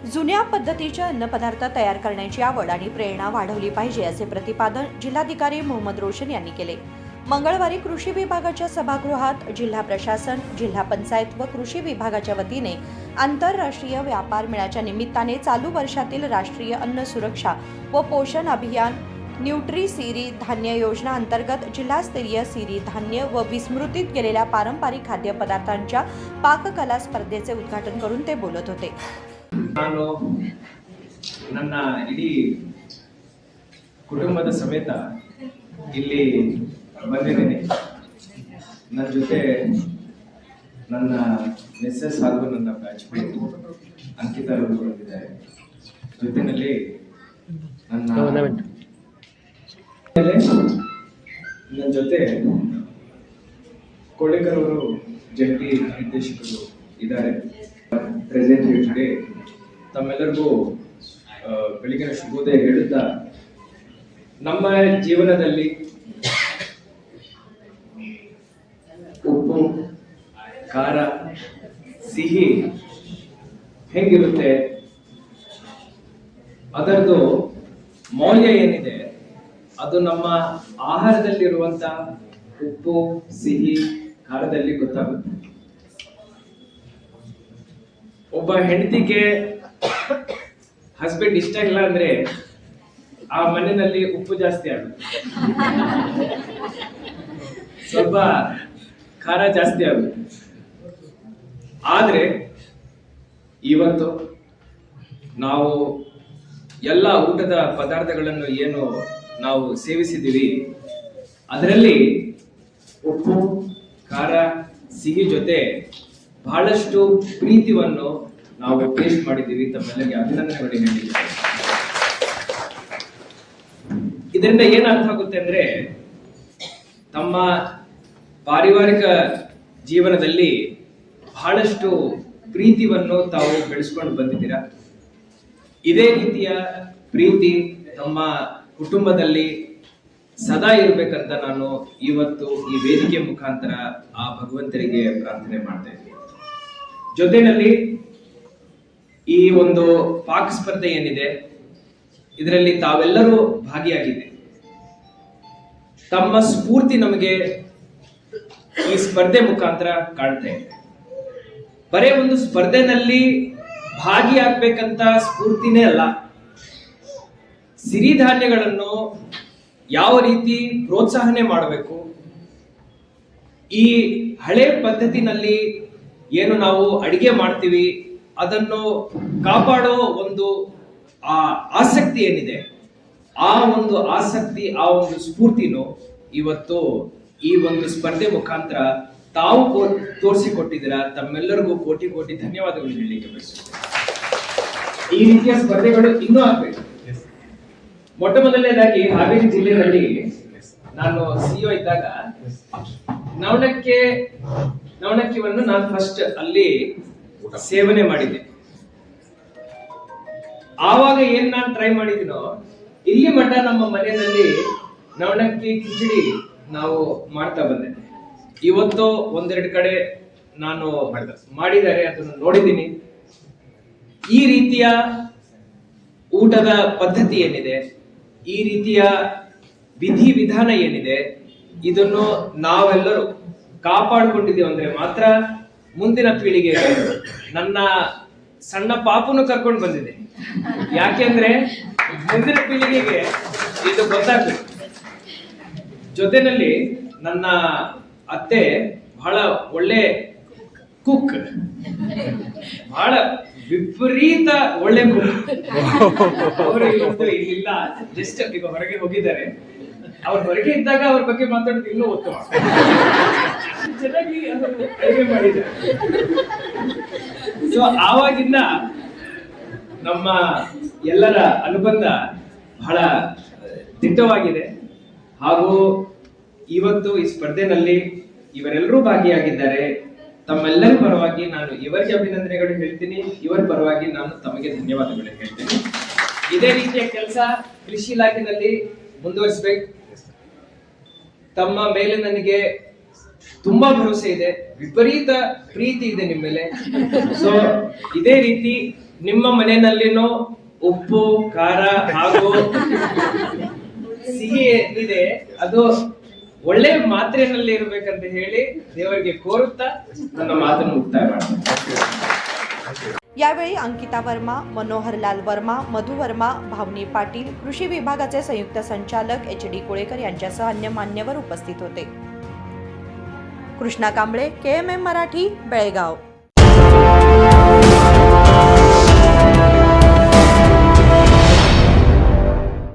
जुन्या पद्धतीच्या अन्नपदार्थ तयार करण्याची आवड आणि प्रेरणा वाढवली पाहिजे असे प्रतिपादन जिल्हाधिकारी मोहम्मद रोशन यांनी केले। मंगळवारी कृषी विभागाच्या सभागृहात जिल्हा प्रशासन, जिल्हा पंचायत व कृषी विभागाच्या वतीने आंतरराष्ट्रीय व्यापार मेळ्याच्या निमित्ताने चालू वर्षातील राष्ट्रीय अन्न सुरक्षा व पोषण अभियान न्यूट्री सिरी धान्य योजना अंतर्गत जिल्हास्तरीय सिरी धान्य व विस्मृतीत गेलेल्या पारंपरिक खाद्यपदार्थांच्या पाककला स्पर्धेचे उद्घाटन करून ते बोलत होते। ನಾನು ನನ್ನ ಇಡೀ ಕುಟುಂಬದ ಸಮೇತ ಇಲ್ಲಿ ಬಂದಿದ್ದೇನೆ। ನನ್ನ ಜೊತೆ ನನ್ನ ಮಿಸ್ಸಸ್ ಹಾಗೂ ನನ್ನ ಬ್ಯಾಚ್ಮೇಟ್ ಅಂಕಿತಾ ಅವರು ಬಂದಿದ್ದಾರೆ। ಜೊತೆಯಲ್ಲಿ ನನ್ನ ಜೊತೆ ಕೋಳಿಕರ್ ಅವರು ಜಂಟಿ ನಿರ್ದೇಶಕರು ಇದ್ದಾರೆ। ಪ್ರೆಸೆಂಟ್ ಟುಡೇ ತಮ್ಮೆಲ್ಲರಿಗೂ ಬೆಳಗಿನ ಶುಭೋದಯ ಹೇಳುತ್ತಾ, ನಮ್ಮ ಜೀವನದಲ್ಲಿ ಉಪ್ಪು, ಖಾರ, ಸಿಹಿ ಹೆಂಗಿರುತ್ತೆ, ಅದರದ್ದು ಮೌಲ್ಯ ಏನಿದೆ ಅದು ನಮ್ಮ ಆಹಾರದಲ್ಲಿರುವಂತ ಉಪ್ಪು, ಸಿಹಿ, ಖಾರದಲ್ಲಿ ಗೊತ್ತಾಗುತ್ತೆ। ಒಬ್ಬ ಹೆಂಡತಿಗೆ ಹಸ್ಬೆಂಡ್ ಇಷ್ಟ ಇಲ್ಲ ಅಂದ್ರೆ ಆ ಮನೆಯಲ್ಲಿ ಉಪ್ಪು ಜಾಸ್ತಿ ಆಗುತ್ತೆ, ಸ್ವಲ್ಪ ಖಾರ ಜಾಸ್ತಿ ಆಗುತ್ತೆ। ಆದ್ರೆ ಇವತ್ತು ನಾವು ಎಲ್ಲ ಊಟದ ಪದಾರ್ಥಗಳನ್ನು ಏನು ನಾವು ಸೇವಿಸಿದ್ದೀವಿ, ಅದರಲ್ಲಿ ಉಪ್ಪು, ಖಾರ, ಸಿಹಿ ಜೊತೆ ಬಹಳಷ್ಟು ಪ್ರೀತಿಯನ್ನು ನಾವು ಟೇಸ್ಟ್ ಮಾಡಿದ್ದೀವಿ। ತಮ್ಮೆಲ್ಲರಿಗೆ ಅಭಿನಂದನೆಗಳು ಹೇಳಿದ್ದೀವಿ। ಇದರಿಂದ ಏನಾಗ್ತಾ ಆಗುತ್ತೆ ಅಂದ್ರೆ, ತಮ್ಮ ಪಾರಿವಾರಿಕ ಜೀವನದಲ್ಲಿ ಬಹಳಷ್ಟು ಪ್ರೀತಿಯನ್ನು ತಾವು ಬೆಳೆಸ್ಕೊಂಡು ಬಂದಿದ್ದೀರಾ। ಇದೇ ರೀತಿಯ ಪ್ರೀತಿ ತಮ್ಮ ಕುಟುಂಬದಲ್ಲಿ ಸದಾ ಇರಬೇಕಂತ ನಾನು ಇವತ್ತು ಈ ವೇದಿಕೆ ಮುಖಾಂತರ ಆ ಭಗವಂತರಿಗೆ ಪ್ರಾರ್ಥನೆ ಮಾಡ್ತಾ ಇದ್ದೀನಿ। ಜೊತೆಯಲ್ಲಿ ಈ ಒಂದು ಪಾಕ ಸ್ಪರ್ಧೆ ಏನಿದೆ, ಇದರಲ್ಲಿ ತಾವೆಲ್ಲರೂ ಭಾಗಿಯಾಗಿದೆ। ತಮ್ಮ ಸ್ಫೂರ್ತಿ ನಮಗೆ ಈ ಸ್ಪರ್ಧೆ ಮುಖಾಂತರ ಕಾಣ್ತಾ ಇದೆ। ಬರೇ ಒಂದು ಸ್ಪರ್ಧೆನಲ್ಲಿ ಭಾಗಿಯಾಗಬೇಕಂತ ಸ್ಫೂರ್ತಿನೇ ಅಲ್ಲ, ಸಿರಿಧಾನ್ಯಗಳನ್ನು ಯಾವ ರೀತಿ ಪ್ರೋತ್ಸಾಹನೆ ಮಾಡಬೇಕು, ಈ ಹಳೆ ಪದ್ಧತಿನಲ್ಲಿ ಏನು ನಾವು ಅಡಿಗೆ ಮಾಡ್ತೀವಿ ಅದನ್ನು ಕಾಪಾಡೋ ಒಂದು ಆಸಕ್ತಿ ಏನಿದೆ, ಆ ಒಂದು ಆಸಕ್ತಿ, ಆ ಒಂದು ಸ್ಫೂರ್ತಿನೂ ಇವತ್ತು ಈ ಒಂದು ಸ್ಪರ್ಧೆ ಮುಖಾಂತರ ತಾವು ತೋರಿಸಿಕೊಟ್ಟಿದ್ದೀರಾ। ತಮ್ಮೆಲ್ಲರಿಗೂ ಕೋಟಿ ಕೋಟಿ ಧನ್ಯವಾದಗಳು ಹೇಳಲಿಕ್ಕೆ ಬಯಸುತ್ತೇನೆ। ಈ ರೀತಿಯ ಸ್ಪರ್ಧೆಗಳು ಇನ್ನೂ ಆಗ್ಬೇಕು। ಮೊಟ್ಟ ಮೊದಲನೇದಾಗಿ ಹಾವೇರಿ ಜಿಲ್ಲೆಯಲ್ಲಿ ನಾನು ಸಿಇಒ ಇದ್ದಾಗ ನವಣಕ್ಕಿಯನ್ನು ನಾನು ಫಸ್ಟ್ ಅಲ್ಲಿ ಸೇವನೆ ಮಾಡಿದ್ದೆ। ಆವಾಗ ಏನ್ ನಾನು ಟ್ರೈ ಮಾಡಿದ್ದೀನೋ, ಇಲ್ಲಿ ಮಠ ನಮ್ಮ ಮನೆಯಲ್ಲಿ ನವಣಕ್ಕಿ ಕಿಚಡಿ ನಾವು ಮಾಡ್ತಾ ಬಂದೆ। ಇವತ್ತು ಒಂದೆರಡು ಕಡೆ ನಾನು ಮಾಡಿದ್ದಾರೆ, ಅದನ್ನು ನೋಡಿದ್ದೀನಿ। ಈ ರೀತಿಯ ಊಟದ ಪದ್ಧತಿ ಏನಿದೆ, ಈ ರೀತಿಯ ವಿಧಿ ವಿಧಾನ ಏನಿದೆ, ಇದನ್ನು ನಾವೆಲ್ಲರೂ ಕಾಪಾಡಿಕೊಂಡಿದ್ದೀವಿ ಅಂದ್ರೆ ಮಾತ್ರ ಮುಂದಿನ ಪೀಳಿಗೆ, ನನ್ನ ಸಣ್ಣ ಪಾಪುನು ಕರ್ಕೊಂಡು ಬಂದಿದೆ, ಯಾಕೆಂದ್ರೆ ಮುಂದಿನ ಪೀಳಿಗೆಗೆ ಇದು ಗೊತ್ತಾಗ್ಬೇಕು। ಜೊತೆನಲ್ಲಿ ನನ್ನ ಅತ್ತೆ ಬಹಳ ಒಳ್ಳೆ ಕುಕ್, ಬಹಳ ವಿಪರೀತ ಒಳ್ಳೆ ಕುಕ್। ಅವರು ಇವತ್ತು ಇಲ್ಲ, ಜಸ್ಟ್ ಈಗ ಹೊರಗೆ ಹೋಗಿದ್ದಾರೆ। ಅವ್ರ ಹೊರಗೆ ಇದ್ದಾಗ ಅವ್ರ ಬಗ್ಗೆ ಮಾತಾಡೋದು ಇನ್ನೂ ಉತ್ತಮ, ಚೆನ್ನಾಗಿ ಅಡುಗೆ ಮಾಡಿದ್ದಾರೆ। ಸೊ ಆವಾಗಿಂದ ನಮ್ಮ ಎಲ್ಲರ ಅನುಬಂಧ ಬಹಳ ದಿಟ್ಟವಾಗಿದೆ। ಹಾಗೂ ಇವತ್ತು ಈ ಸ್ಪರ್ಧೆನಲ್ಲಿ ಇವರೆಲ್ಲರೂ ಭಾಗಿಯಾಗಿದ್ದಾರೆ। ತಮ್ಮೆಲ್ಲರ ಪರವಾಗಿ ನಾನು ಇವರಿಗೆ ಅಭಿನಂದನೆಗಳು ಹೇಳ್ತೀನಿ, ಇವರ ಪರವಾಗಿ ನಾನು ತಮಗೆ ಧನ್ಯವಾದಗಳು ಹೇಳ್ತೀನಿ। ಇದೇ ರೀತಿಯ ಕೆಲಸ ಕೃಷಿ ಇಲಾಖೆಯಲ್ಲಿ ಮುಂದುವರಿಸಬೇಕು। ತಮ್ಮ ಮೇಲೆ ನನಗೆ ತುಂಬಾ ಭರವಸೆ ಇದೆ, ವಿಪರೀತ ಪ್ರೀತಿ ಇದೆ ನಿಮ್ಮ ಮೇಲೆ। ಸೊ ಇದೇ ರೀತಿ ನಿಮ್ಮ ಮನೆಯಲ್ಲಿನೋ ಉಪ್ಪು ಖಾರ ಹಾಗೂ ಸಿಹಿ ಏನಿದೆ ಅದು ಒಳ್ಳೆ ಮಾತ್ರೆಯಲ್ಲಿ ಇರ್ಬೇಕಂತ ಹೇಳಿ ದೇವರಿಗೆ ಕೋರುತ್ತಾ ನನ್ನ ಮಾತನ್ನು ಮುಕ್ತಾಯ ಮಾಡ್ತೀನಿ. यावेळी अंकिता वर्मा, मनोहरलाल वर्मा, मधु वर्मा, भावनी पाटील, कृषी विभागाचे संयुक्त संचालक HD कुळेकर यांच्यासह अन्य मान्यवर उपस्थित होते. कृष्णा कांबळे, KMM मराठी, बेळगाव.